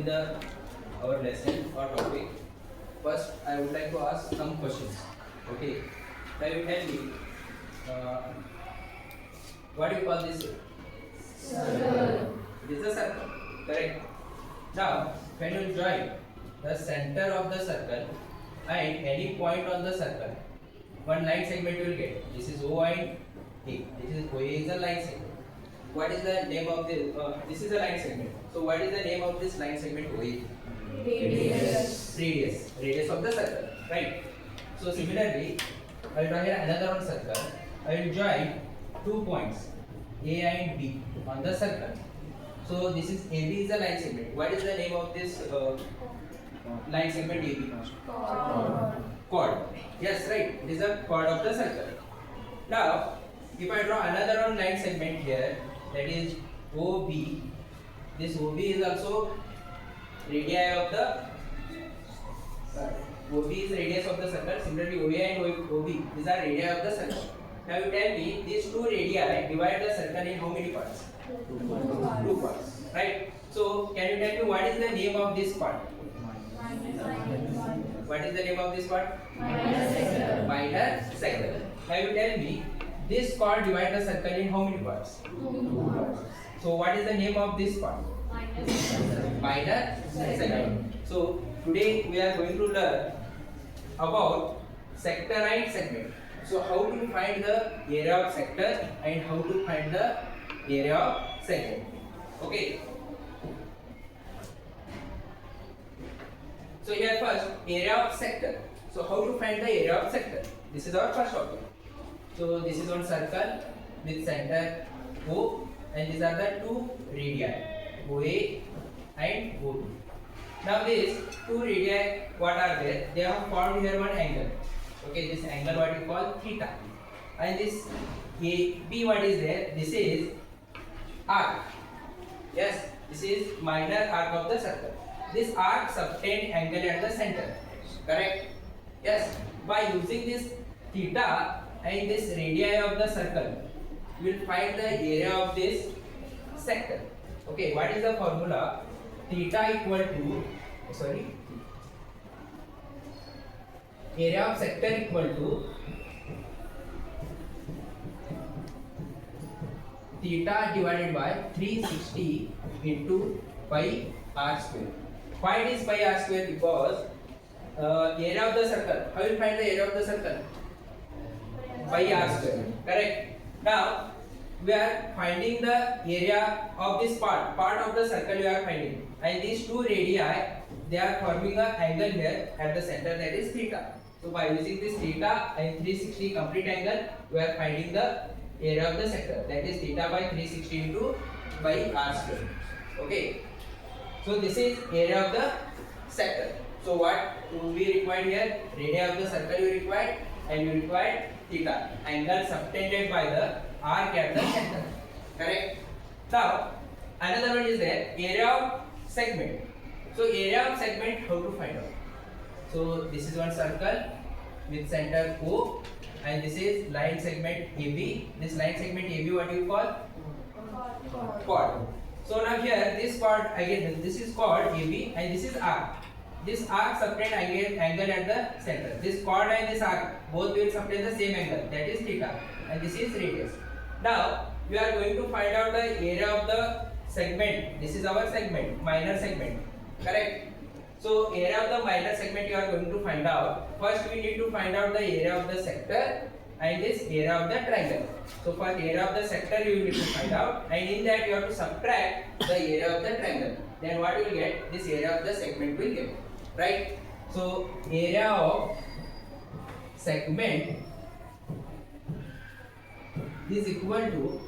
the our lesson or topic. First, I would like to ask some questions. Okay, now you tell me what do you call this? Circle. It is a circle, correct? Now, when you join the center of the circle and any point on the circle, one line segment you will get. This is O and A. This is OA is a line segment. What is the name of this? This is a line segment. So, what is the name of this line segment OA? Radius. Radius of the circle, right? So, similarly, I will draw here another one circle. I will join 2 points A and B on the circle. So, this is AB is a line segment. What is the name of this line segment AB? Chord. Yes, right. It is a chord of the circle. Now, if I draw another one line segment here, that is OB. This OB is also radii of the OB is radius of the circle. Similarly, OA and OB these are radii of the circle. Now you tell me these two radii divide the circle in how many parts? Two parts. Right. So can you tell me what is the name of this part? What is the name of this part? Minor sector. Now you tell me this chord divide the circle in how many parts? So what is the name of this part? Minor sector. So today we are going to learn about sector and segment. So how to find the area of sector and how to find the area of segment. Okay. So here first area of sector. So how to find the area of sector? This is our first topic. So this is one circle with center O and these are the two radii OA and O2. Now these two radii what are there? They have formed here one angle. Okay, this angle what you call theta. And this AB what is there? This is arc. Yes, this is minor arc of the circle. This arc subtend angle at the center. Correct? Yes. By using this theta and this radii of the circle, we will find the area of this sector. Okay, what is the formula? Theta equal to area of sector equal to theta divided by 360 into pi r square. Why it is pi r square? Because area of the circle. How you find the area of the circle? Pi r square. Correct. Now we are finding the area of this part of the circle we are finding, and these two radii they are forming an angle here at the center, that is theta. So by using this theta and 360 complete angle, we are finding the area of the sector, that is theta by 360 into pi r square. Okay. So this is area of the sector. So what we required here? Radii of the circle you required, and you required theta, angle subtended by the arc at the center. Correct? Now another one is there, area of segment. So area of segment, how to find out? So this is one circle with center O and this is line segment AB. This line segment AB what do you call? Chord. So now here this chord again, this is chord AB and this is arc. This arc subtend angle at the center. This chord and this arc both will subtend the same angle, that is theta, and this is radius. Now we are going to find out the area of the segment. This is our segment, minor segment. Correct? So area of the minor segment you are going to find out. First we need to find out the area of the sector and this area of the triangle. So for area of the sector you need to find out, and in that you have to subtract the area of the triangle. Then what you will get? This area of the segment will get. Right? So area of segment is equal to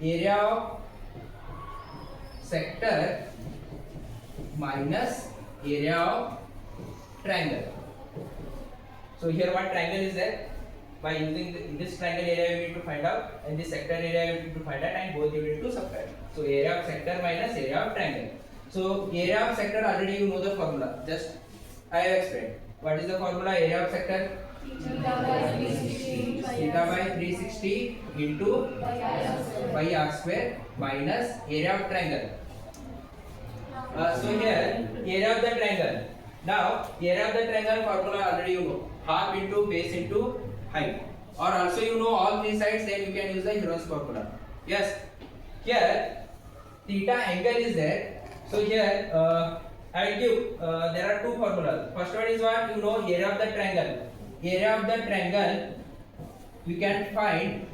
area of sector minus area of triangle. So here what triangle is there? By using this triangle area you need to find out, and this sector area you need to find out, and both you need to subtract. So area of sector minus area of triangle. So area of sector already you know the formula. Just I have explained. What is the formula? Area of sector? Theta by 360 into pi r square minus area of triangle. So here, area of the triangle. Now, area of the triangle formula already you know. Half into base into height. Or also you know all three sides, then you can use the Heron's formula. Yes. Here, theta angle is there. So here, I will give. There are two formulas. First one is what you know, area of the triangle. Area of the triangle we can find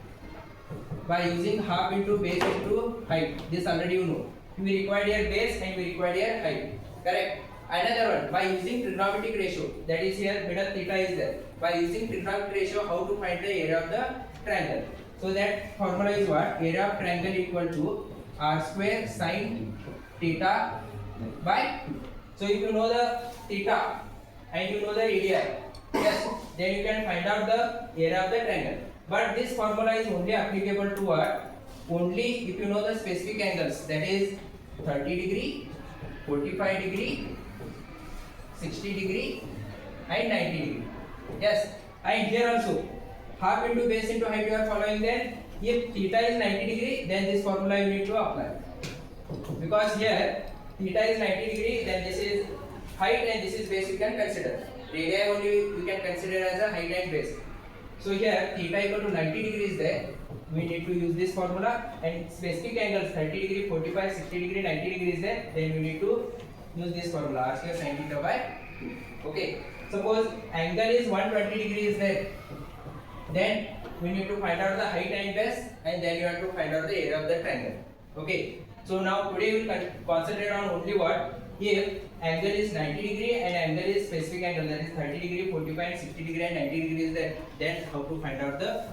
by using half into base into height. This already you know. We require here base and we require here height. Correct. Another one, by using trigonometric ratio, that is here middle theta is there. By using trigonometric ratio, how to find the area of the triangle? So that formula is what? Area of triangle equal to r square sine theta by 2. So if you know the theta and you know the radii, yes, then you can find out the area of the triangle. But this formula is only applicable to what? Only if you know the specific angles, that is 30 degree, 45 degree, 60 degree and 90 degree. Yes, and here also half into base into height you are following. Then if theta is 90 degree, then this formula you need to apply, because here theta is 90 degree, then this is height and this is base you can consider. Radii only you can consider as a height and base. So here theta equal to 90 degree is there. We need to use this formula, and specific angles 30 degree, 45, 60 degree, 90 degree is there. Then we need to use this formula r square sin theta by 2. Okay. Suppose angle is 120 degree is there. Then we need to find out the height and base, and then you have to find out the area of the triangle. Okay. So now today we will concentrate on only what? If angle is 90 degree and angle is specific angle, that is 30 degree, 45, 60 degree and 90 degree is there, then how to find out the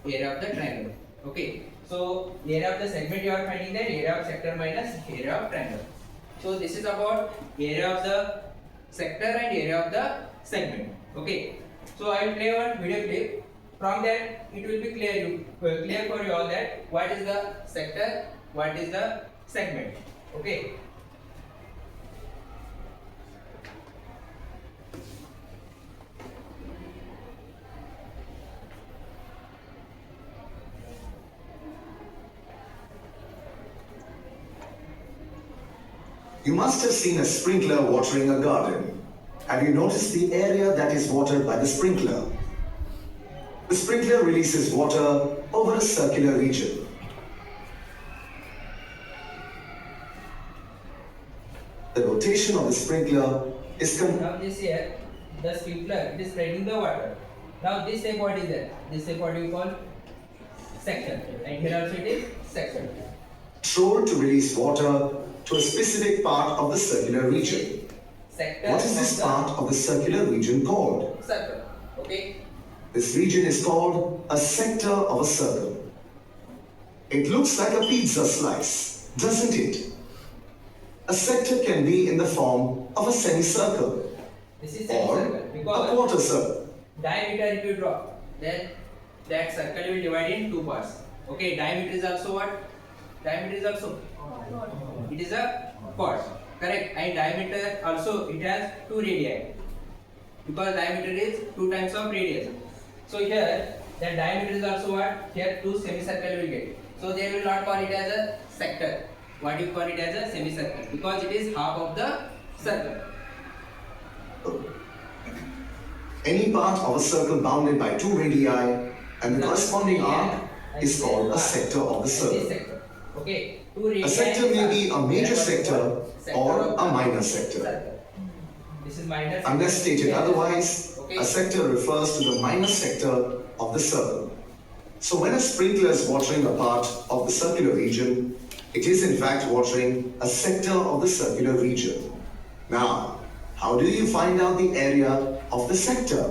area of the triangle. Okay. So area of the segment you are finding there, area of sector minus area of triangle. So this is about area of the sector and area of the segment. Okay. So I will play one video clip. From that it will be clear for you all that what is the sector, what is the segment. Okay. You must have seen a sprinkler watering a garden. Have you noticed the area that is watered by the sprinkler? The sprinkler releases water over a circular region. The rotation of the sprinkler is Now this here, the sprinkler, it is spreading the water. Now this shape what is there? This shape what you call sector, and here also it is sector. controlled to release water to a specific part of the circular region. Sector. What is this part of the circular region called? Circle. Okay. This region is called a sector of a circle. It looks like a pizza slice, doesn't it? A sector can be in the form of a semicircle This is or semicircle a because quarter circle. diameter if you draw, then that circle will divide in two parts. Okay, diameter is also what? Diameter is also it is a chord, correct? And diameter also it has two radii because diameter is 2 times of radius. So here that diameter is also what? Here two semicircle will get. So they will not call it as a sector. What you call it as a semicircle because it is half of the circle. Any part of a circle bounded by two radii and the corresponding arc is called a sector of the circle. Sector. Okay. Two radii A sector may be a major sector or of a minor the sector. circle. This is minor. Unless stated otherwise, Okay. a sector refers to the minor sector of the circle. So when a sprinkler is watering a part of the circular region, it is in fact watering a sector of the circular region. Now, how do you find out the area of the sector?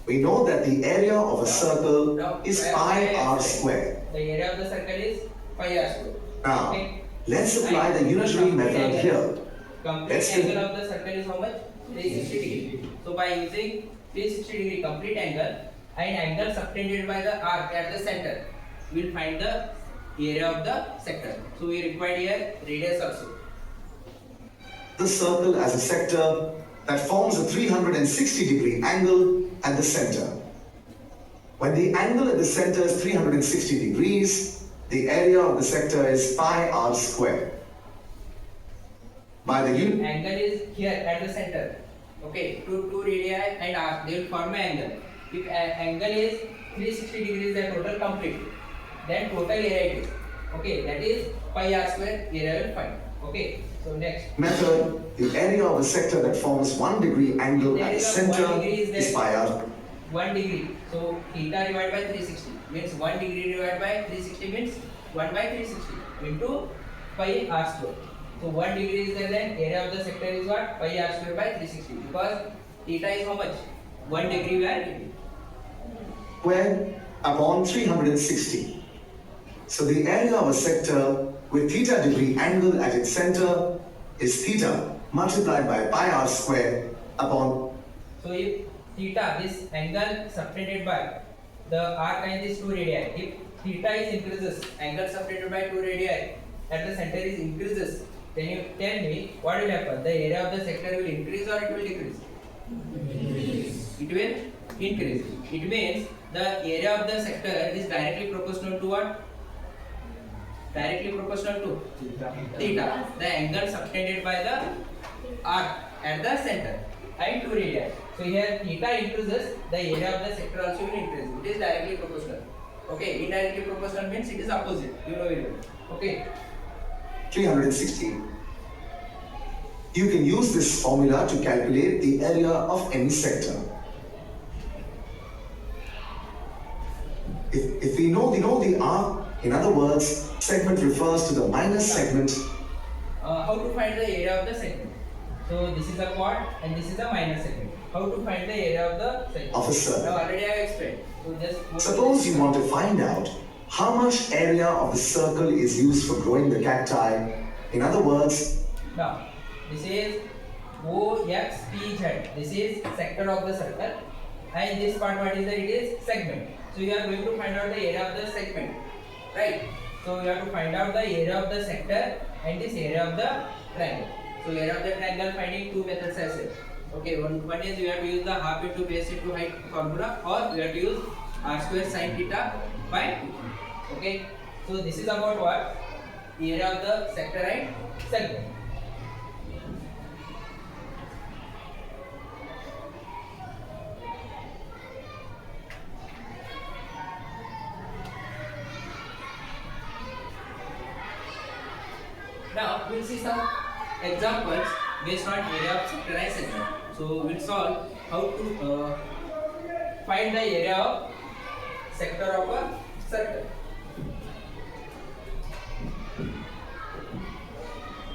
We know that the area of a circle Now, is where- pi where- r square. The area of the circle is pi r square. Now, Okay. let's apply the unitary method here. Complete Let's angle of the circle is how much? 360 degree. So by using 360 degree complete angle and angle subtended by the arc at the center, we will find the area of the sector. So we require here radius also. The circle as a sector that forms a 360 degree angle at the center. When the angle at the center is 360 degrees, the area of the sector is pi r square. by the unit. Angle is here at the center. Okay, two radii and arc, they will form an angle. If angle is 360 degrees, the total complete, then total area it is. Okay, that is pi r square area will find. Okay, so next. Method, the area of a sector that forms 1 degree angle There at the is a 1 center degree is there. is pi r. 1 degree. So theta divided by 360 means 1 degree divided by 360 means 1 by 360 into pi r square. So 1 degree is there, then area of the sector is what? Pi r square by 360 because theta is how much? 1 degree we are getting. Square upon 360. So the area of a sector with theta degree angle at its center is theta multiplied by pi r square upon. So if theta, this angle subtended by the arc and these two radii, if theta is increases, angle subtended by two radii at the center is increases, then you tell me what will happen? The area of the sector will increase or it will decrease? It will increase. It means the area of the sector is directly proportional to what? Directly proportional to theta, the angle subtended by the arc at the center and two radii. So here theta increases, the area of the sector also will increase. It is directly proportional. Okay, indirectly proportional means it is opposite. You know very well. Okay. 360. You can use this formula to calculate the area of any sector. If we know the arc, in other words, segment refers to the minus segment. How to find the area of the segment? So this is a quad and this is a minus segment. How to find the area of the segment? Of a circle. Now already I have explained. So just Suppose you want to find out how much area of the circle is used for growing the cacti. In other words, now this is OXPZ. This is sector of the circle, and this part what is that? It is segment. So you are going to find out the area of the segment, right? So you have to find out the area of the sector and this area of the triangle. So area of the triangle finding two methods as well. Okay, one is you have to use the half into base into height formula, or you have to use r square sin theta by 2. Okay, so this is about what? Area of the sector and segment. Now we'll see some examples based on area of sector and segment. So we'll solve how to find the area of sector of a circle.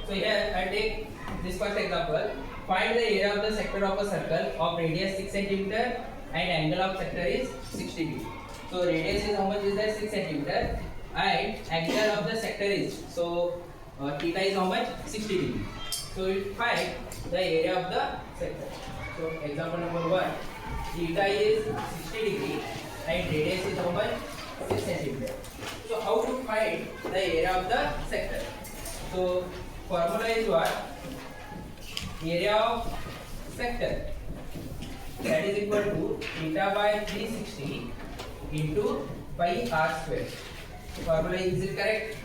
So here I take this first example. Find the area of the sector of a circle of radius 6 cm and angle of sector is 60 degree. So radius is how much is that? 6 cm and angle of the sector is theta is how much? 60 degree. So we find the area of the sector. So example number 1, theta is 60 degree and radius is how much? 6 cm. So how to find the area of the sector? So formula is what? Area of sector, that is equal to theta by 360 into pi r square. Formula is it correct?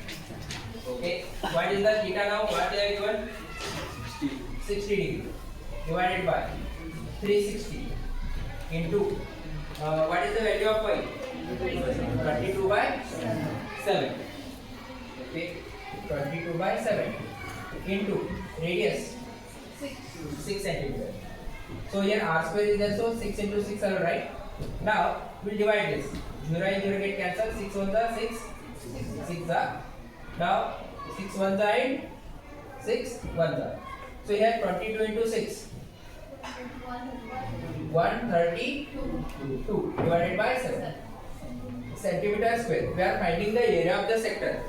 Okay. What is the theta now? What they are given? 60 degree divided by 360 into what is the value of pi? 22 by 7. Okay. 22 by 7 into radius 6 centimeter. So here r square is there, so 6 into 6 are right. Now we'll divide this. 0 and 0 get cancelled. 6 ones are 6. 6 are. Now 6 ones are and 6 ones are. So here 22 into 6. 132 divided by 7 centimeter square. We are finding the area of the sector.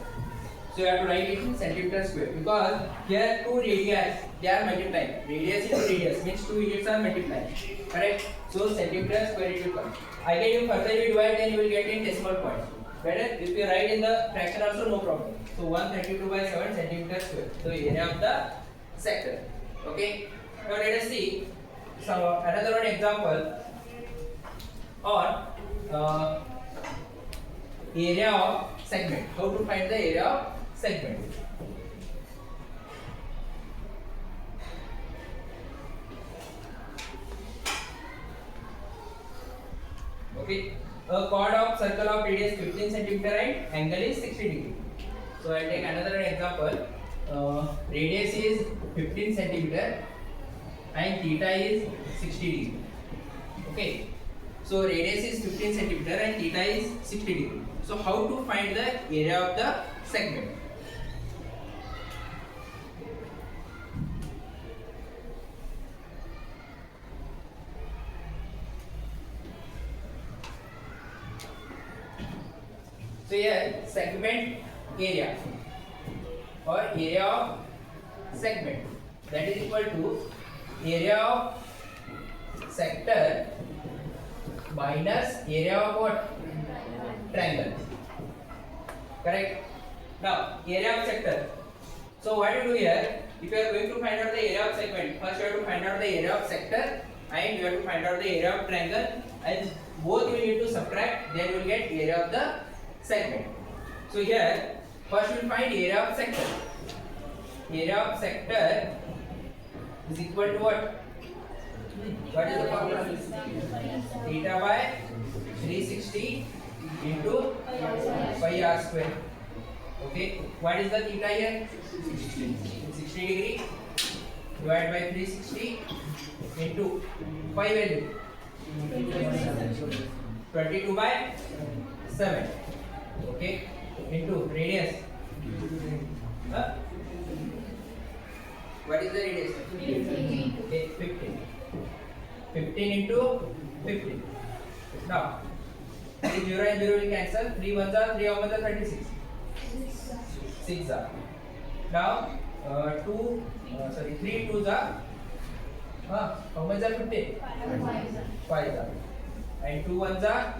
So you have to write it in centimeter square because here two radii they are multiplying. Radius into radius means two units are multiplying. Correct? So centimeter square it will come. Again you further you divide, then you will get in decimal points. Better if you write in the fraction also, no problem. So 132 by 7 centimeter square. So area of the sector. Okay. Now let us see another one example on area of segment. How to find the area of segment? Okay. A chord of circle of radius 15 centimeter and angle is 60 degree. So I'll take another example. Radius is 15 centimeter and theta is 60 degree. Okay. So radius is 15 centimeter and theta is 60 degree. So how to find the area of the segment? So here segment area or area of segment, that is equal to area of sector minus area of what? Triangle. Correct? Now area of sector. So what you do here, if you are going to find out the area of segment, first you have to find out the area of sector and you have to find out the area of triangle, and both you need to subtract, then you will get area of the segment. So here first you will find area of sector. Area of sector is equal to what? What is the formula? Theta by 360 into pi r square. Okay, what is the theta here? 60 degree divided by 360 into pi value 22 by 7. Okay, into radius. What is the radius? 15. Okay, 15. 15 into 15. Now, 3 0 and 0 will cancel. 3 1s are 3 1s are 36. 6 are. Now, 3 2s are. How much are 15? 5 are. And 2 1s are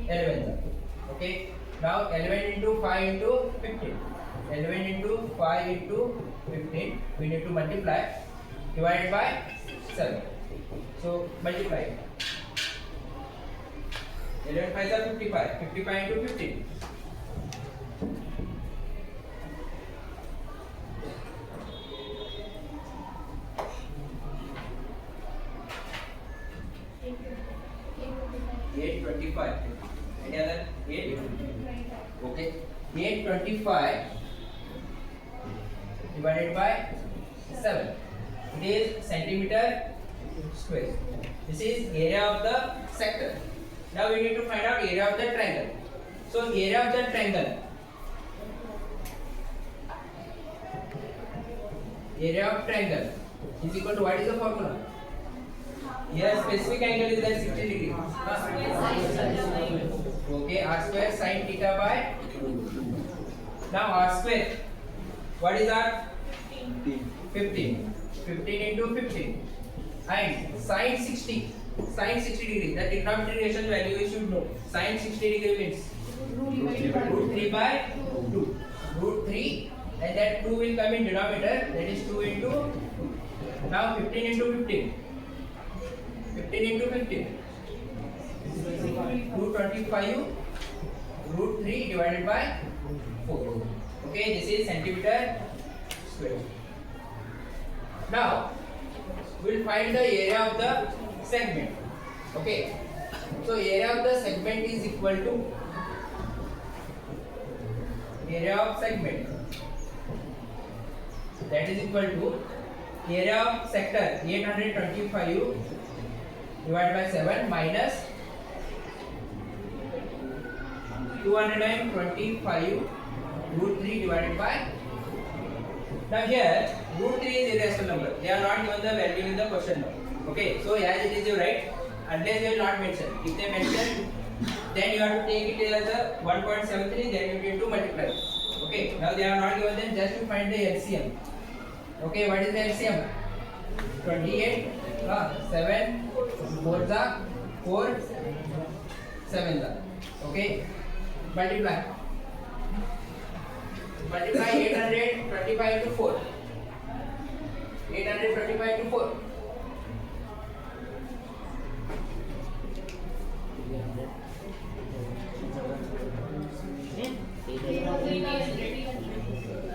11. Okay. Now 11 into 5 into 15. 11 into 5 into 15. We need to multiply. Divided by 7. So multiply. 11 5s are 55. 55 into 15. Any other? 8? Okay. 825 divided by 7. It is centimeter square. This is area of the sector. Now we need to find out area of the triangle. So area of the triangle. Area of triangle is equal to, what is the formula? Here specific angle is like 60 degree. Okay, r square sin theta by. Now r square. What is r? 15. 15 into 15. And sin 60. Sin 60 degree. The trigonometric value you should know. Sin 60 degree means root 3 by 2. Root 3, and that 2 will come in denominator. That is 2 into 2. Now 15 into 15. 15 into 15. 225 root 3 divided by 4. Okay, this is centimeter square. Now we will find the area of the segment. Okay, so area of the segment is equal to area of segment, that is equal to area of sector 825 divided by 7 minus 225 root 3 divided by. Now here root 3 is irrational number. They are not given the value in the question now. Okay, so as it is you write, unless they will not mention. If they mention, then you have to take it as a 1.73, then you need to multiply. Okay, now they are not given, then just to find the LCM. Okay, what is the LCM? 28, 7, 4 are 4, 7 are. Okay, multiply. Multiply 825 into 4. 825 into 4.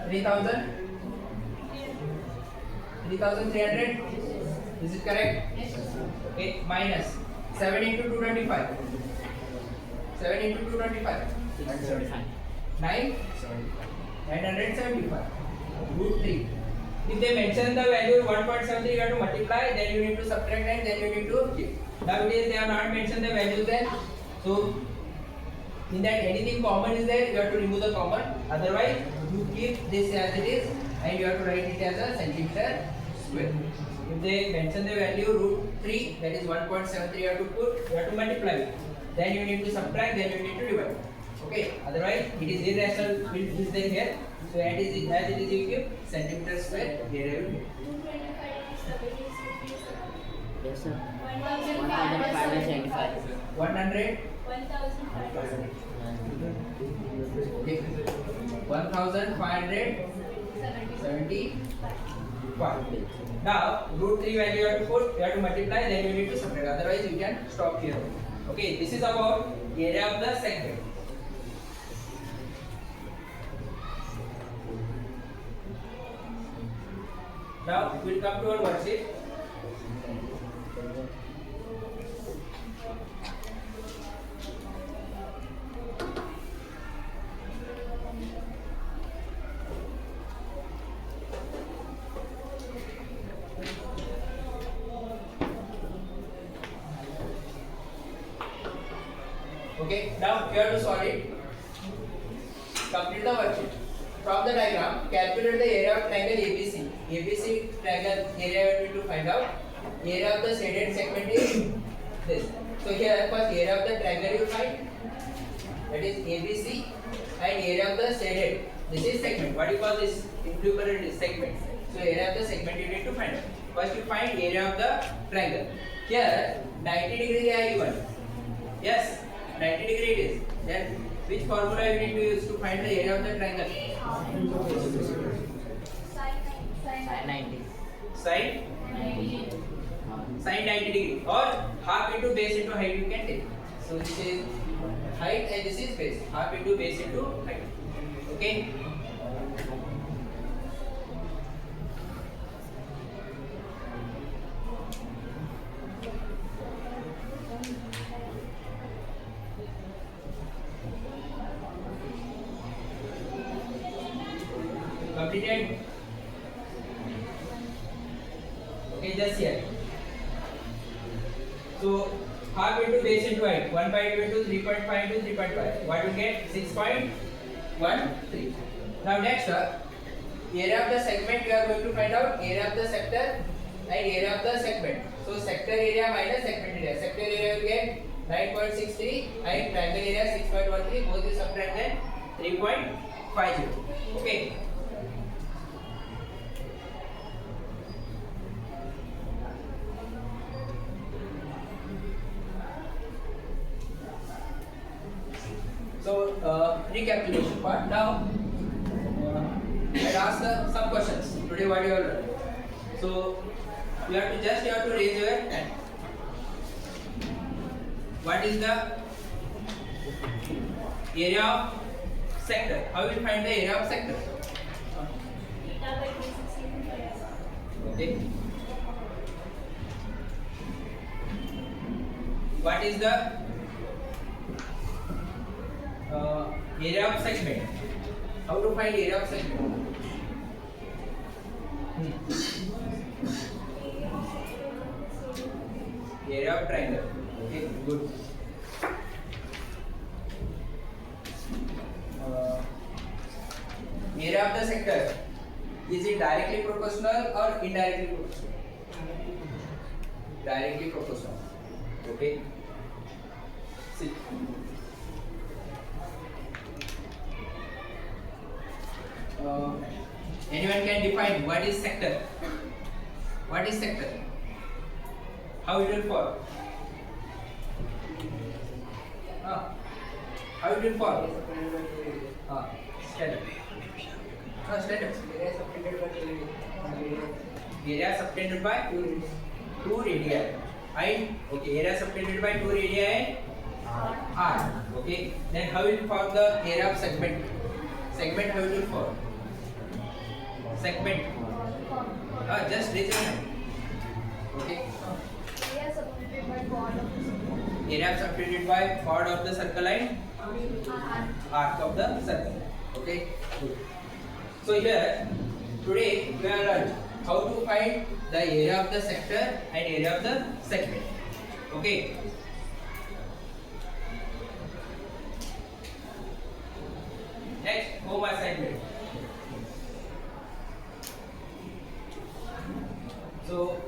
3,000? 3,300? Is it correct? Okay, minus 7 into 225. 7 into 225. 9. 975. Root 3. If they mention the value 1.73, you have to multiply, then you need to subtract and then you need to keep. Nowadays they have not mentioned the value there. So in that anything common is there, you have to remove the common. Otherwise you keep this as it is and you have to write it as a centimeter square. If they mention the value root 3, that is 1.73, you have to put, you have to multiply it. Then you need to subtract, then you need to divide. Okay, otherwise it is irrational, is there here. So as it is you give centimeter square area will be. 225 Yes, sir. 1575. 100. 1500. Okay. 1575. Now root 3 value you have to put, you have to multiply, then you need to subtract. Otherwise you can stop here. Okay, this is about area of the segment. Now we'll come to our worksheet. Okay, now you have to solve it. Complete the worksheet. From the diagram, calculate the area of triangle ABC. ABC triangle area we need to find out. Area of the shaded segment is this. So here first area of the triangle you find. That is ABC and area of the shaded. This is segment. What do you call this? Equivalent segment. So area of the segment you need to find out. First you find area of the triangle. Here 90 degree area given. Yes, 90 degree it is. Then which formula you need to use to find the area of the triangle? Sin 90. Sine 90 degree or half into base into height you can take. So this is height and this is base. Half into base into height. Okay. Completed. Okay, just here. So half into base into height. 1 by 2 into 3.5 into 3.5. What you get? 6.13. Now next, area of the segment we are going to find out. Area of the sector and area of the segment. So sector area minus segment area. Sector area you get 9.63 and triangle area 6.13. Both you subtract then 3.50. Okay. So recapitulation part. Now I'll ask some questions. Today what you have learned. So you have to raise your hand. What is the area of sector? How will you find the area of sector? Okay. What is the area of segment? How to find area of segment? Area of triangle. Okay, good. Area of the sector. Is it directly proportional or indirectly proportional? Directly proportional. Okay. See. Anyone can define what is sector? What is sector? How it will fall? How it will fall? Stand up. Stand up. Area subtended by two radii. And okay, area subtended by two radii and r. Okay. Then how will you form the area of segment? Segment how it will form? Segment. Just raise your hand. Okay. Area subtended by chord of the segment. area subtended by chord of the circle and arc of the circle. Okay, good. So here today we have learned how to find the area of the sector and area of the segment. Okay. Next, home assignment. So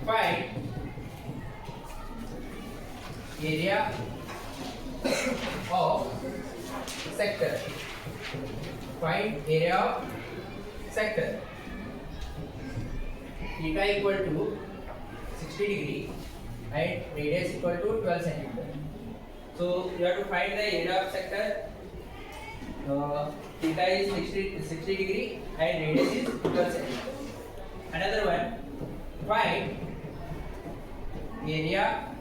find area of sector. Find area of sector. Theta equal to 60 degree and radius equal to 12 centimeter. So you have to find the area of sector. Theta is 60 degree and radius is 12 centimeter. Another one, find area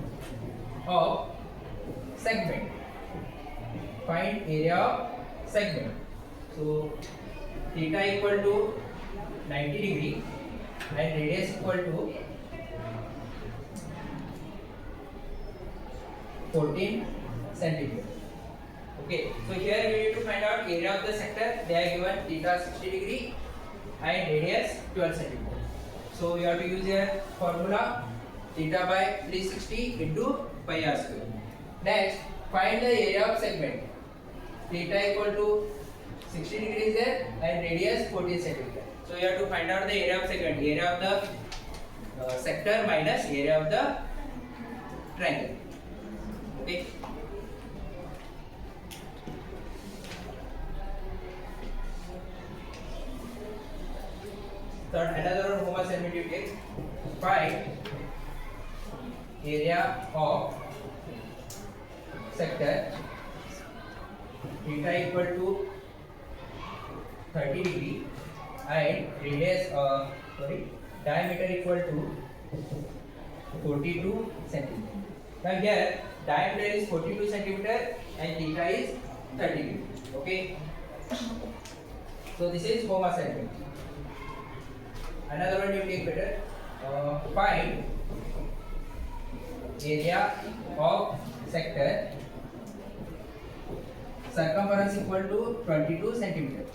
of segment. Find area of segment. So theta equal to 90 degree and radius equal to 14 centimeter. Okay, so here we need to find out area of the sector. They are given theta 60 degree and radius 12 centimeter. So you have to use your formula theta by 360 into pi r square. Next, find the area of segment. Theta equal to 60 degrees there and radius 14 centimeter. So you have to find out the area of segment, area of the sector minus area of the triangle. Okay. Third, another one home assignment you take. Find area of sector. Theta equal to 30 degree and radius diameter equal to 42 centimeter. Now here diameter is 42 centimeter and theta is 30 degree. Okay. So this is home assignment. Another one you take better. Find area of sector. Circumference equal to 22 centimeter.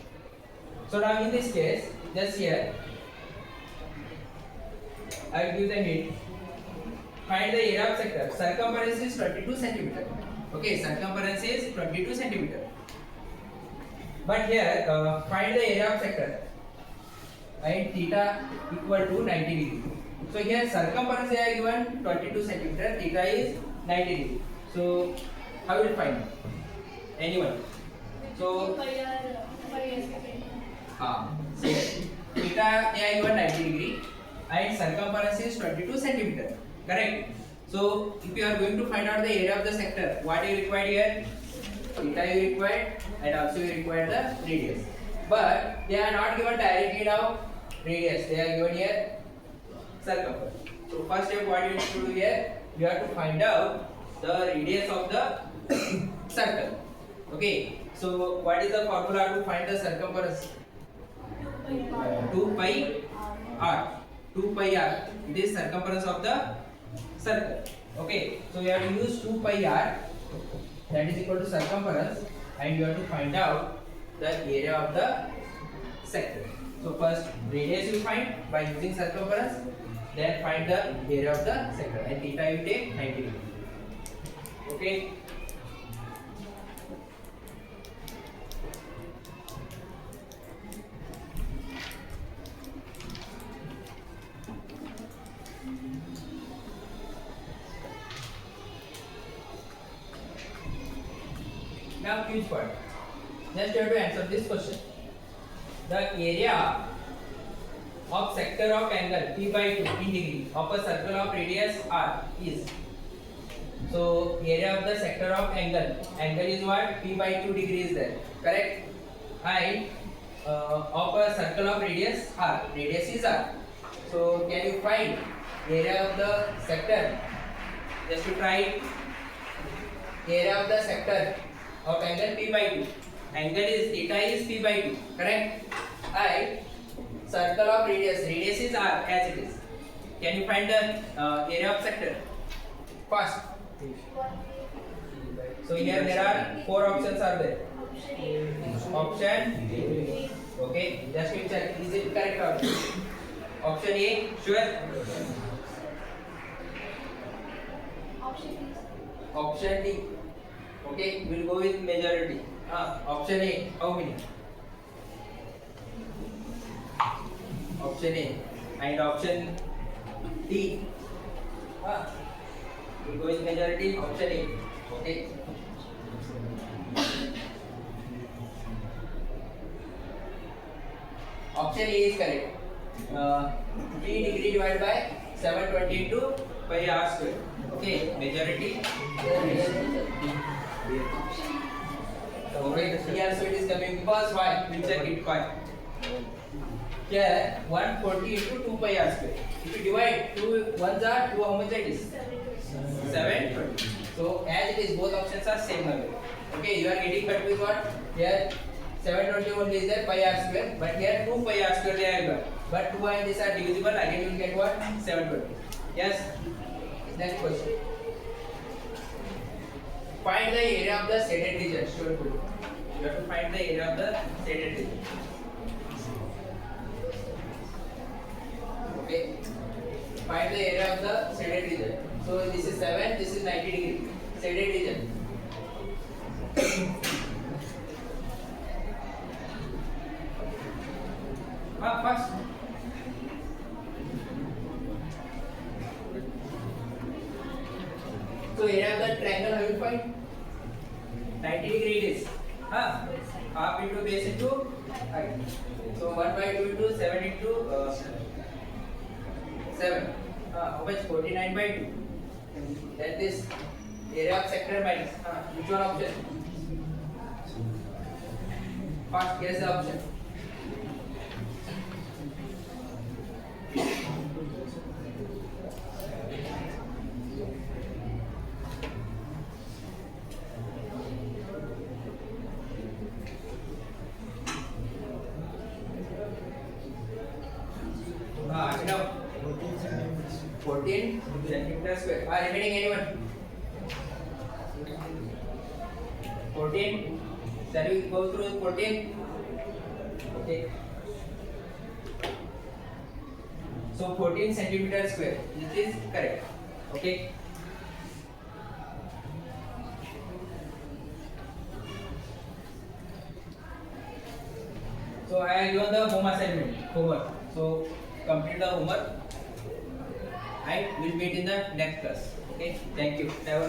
So now in this case, just here, I will give the hint. Find the area of sector. Circumference is 22 centimeter. Okay, circumference is 22 centimeter. But here, find the area of sector. And theta equal to 90 degree. So here circumference they are given 22 centimeter. Theta is 90 degree. So how will find? Anyone? So theta they are given 90 degree and circumference is 22 centimeter. Correct? So if you are going to find out the area of the sector, what you require here? Theta you require and also you require the radius. But they are not given directly now radius. They are given here circumference. So first step what you need to do here? You have to find out the radius of the circle. Okay. So what is the formula to find the circumference? 2 pi r. 2 pi r. It is circumference of the circle. Okay. So you have to use 2 pi r, that is equal to circumference, and you have to find out the area of the sector. So first radius you find by using circumference, then find the area of the sector, and theta you take 90 degree. Okay. Now huge part. Just you have to answer this question. The area of sector of angle p by 2 in degree of a circle of radius r is. So area of the sector of angle. Angle is what? P by 2 degrees there. Correct? And of a circle of radius r. Radius is r. So can you find area of the sector? Just to try area of the sector of angle p by 2. Angle is theta is p by 2. Correct? And circle of radius. Radius is r as it is. Can you find the area of sector? First, So here there are four options are there. Option okay, just you check is it correct or not? Option A sure. Option D okay, we'll go with majority. Option A how many? Option A and option D. We'll go with majority. Option A. Okay. Option A is correct. 3 degree divided by 720 into pi r square. Okay, majority. Okay, here so it is coming because why? We check it why. Here 140 into 2 pi r square. If you divide 2 ones are 2, how much it is? 720. So as it is both options are same number. Okay, you are getting confused what? Here 720 only is there pi r square, but here 2 pi r square they are given. But 2 and this are divisible, again you will get what? 720. Yes. Next question. Find the area of the shaded region. Sure. You have to find the area of the shaded region. Okay. Find the area of the shaded region. So this is 7, this is 90 degree. Shaded region. First. So area of the triangle how you find? 90 degree it is. Half into base into height. So 1 by 2 into 7 into 7. How much? 49 by 2. Then this area of sector minus. Which one option? First guess the option. Enough. 14 centimeter square. Remaining anyone? 14. Shall we go through 14? Okay. So 14 centimeter square. This is correct. Okay. So I have given the homework. So complete the homework and we'll meet in the next class. Okay. Thank you. Have a